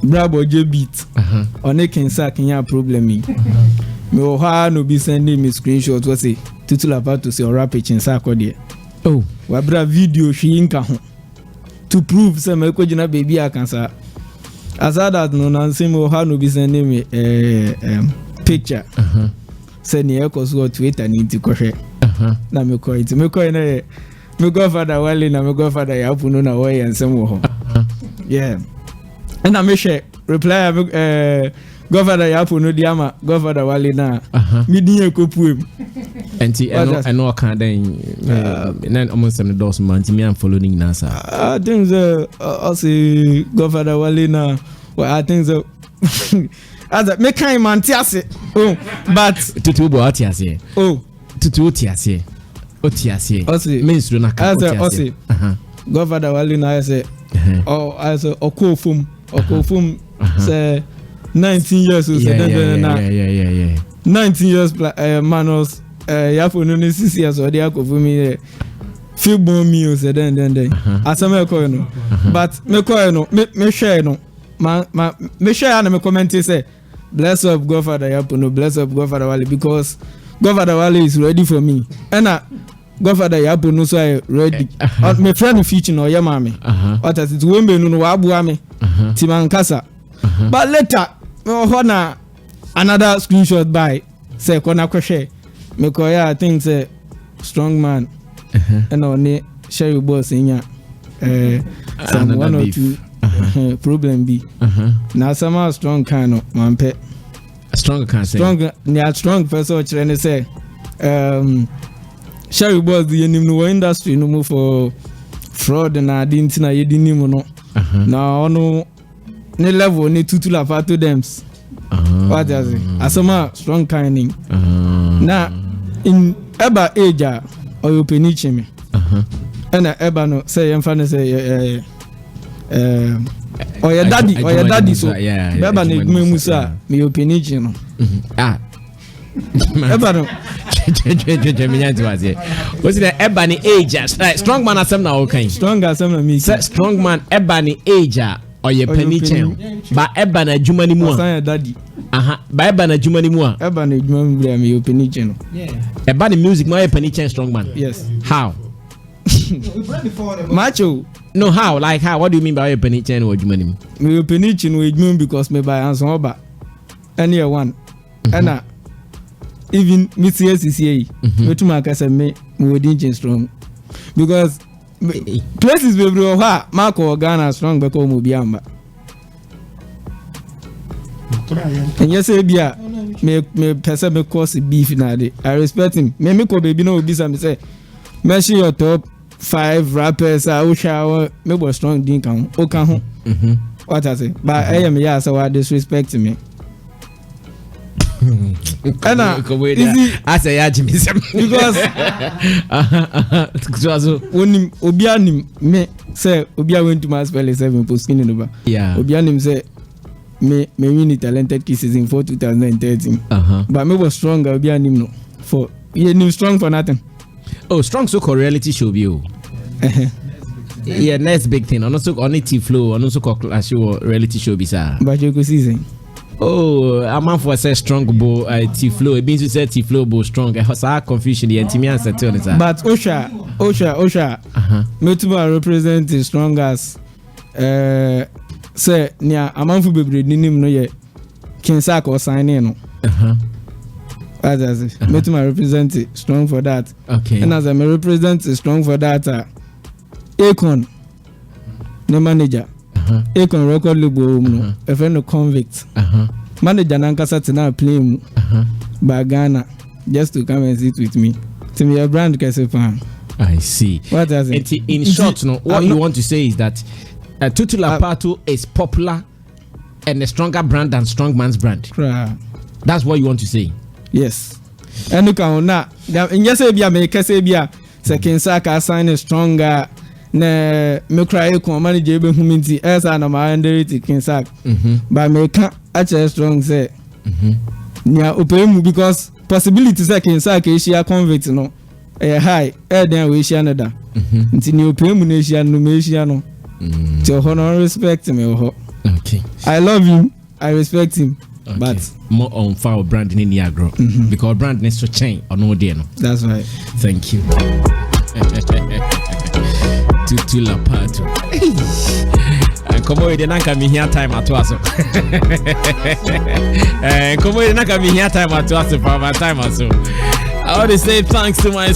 Brabo J beat. On a Kinsack in your problem. Me no be sending me screenshot was it Tutu Lapa to say or rap it in Sakodi. Oh, Wabra video she inka to prove some Ekojina baby I can say. As I that no nonsense no be sending me picture. Send the echoes what Twitter need to correct. Na me call it. Me call it. Me godfather Wale na me godfather Yapu no way and some yeah. And I me share reply godfather Yapu no diama godfather Wale na me din ekopu em. Enti eno kan den na almost some doors man me am following na sa. I think the also godfather Wale na well I think the as me kind man tiase. Oh, but tutu bo tiase. Oh, tutu tiase. Otiase. Osi. Ministry na ka otiase. Godfather Wale na say. Oh, I say okofum say 19 years old. Yeah. 19 years manos Yapo no 6 years or dey akofumi feel born me say then asama ko no but me ko no me share no me share na me comment say bless up Godfather Yapo no bless up Godfather Wale because Godfather Wale is ready for me and Godfather Yapo no so ready me friend future no yama me what as it wembe no wa abua me timankasa but later na another screenshot by say kona kwhwe me ko ya I think say strong man and only share boss nya some one or two problem be na some strong kind of man pe strong can say strong person chere say Sherry boss the no industry no move for fraud na didn't na ye dinim no na ono ne level ne Tutu Lapa to them what does it asoma strong kind na in eba age or you peniche me and eba no say yemfa say or your daddy so eba na edwuma musa me openiche no eba no what's the ebony age strong man asem na okay strong asem na me strong man ebony age or your penny chain ba eba na adwuma ni mu a daddy ba eba na adwuma ni mu a eba na adwuma mu bia me penny chain eba ni music my penny chain strong man yes how macho no how like how what do you mean by your penny chain or adwuma ni mu me penny chain we adwuma because me buy answer oba any one and even me CCA me to mark as me wouldn't change strong because places we bro ha Marco Ghana strong because mo biamba and yes bia me person me cause beef na dey I respect him me ko baby no obi say say mention your top 5 rappers I shower me go strong din kan o kan ho what I say but I am yeah so I disrespect me easy as a yajimism because when obianim me say obia went to my spell 7 post skin over obianim say me win talented kisses in 2013 but me was stronger obianim no for you strong for nothing strong so called reality show view next big thing also on it flow and also clash show reality show bisa but you go season a man for say strong bo T-Flow it means you say T-Flow bo strong confusion the intimi answer to it but Osha me to represent the strongest say nia a man for bebre nim no ye Kinsack or signing no as me to represent it strong for that okay and as I me represent it strong for that Akon no manager Akon record label no a friend of convict manager nankasa tena play mu by Ghana just to come and sit with me to me a brand Kesepan. I see what does it in short no what you want to say is that Tutu Lapa is popular and a stronger brand than Strongman's brand. That's what you want to say. Yes and look on na yes bia me kase bia se Kinsack sign is stronger na me cry ko manager be huminti esa na ma underrate Kinsack but me can actually strong say nya opemu because possibility say Kinsack Asia convict no high then we share another nti ni opemu na Asia no me Asia no to honor respect me ho okay Okay. I love him. I respect him. Okay. But more on foul brand in Niagara because brand needs to change or no dear no. That's right. Thank you. Tutu Lapato. Come on, you don't come here time at us. Come on, you don't come here time at us for my time or so. I want to say thanks to my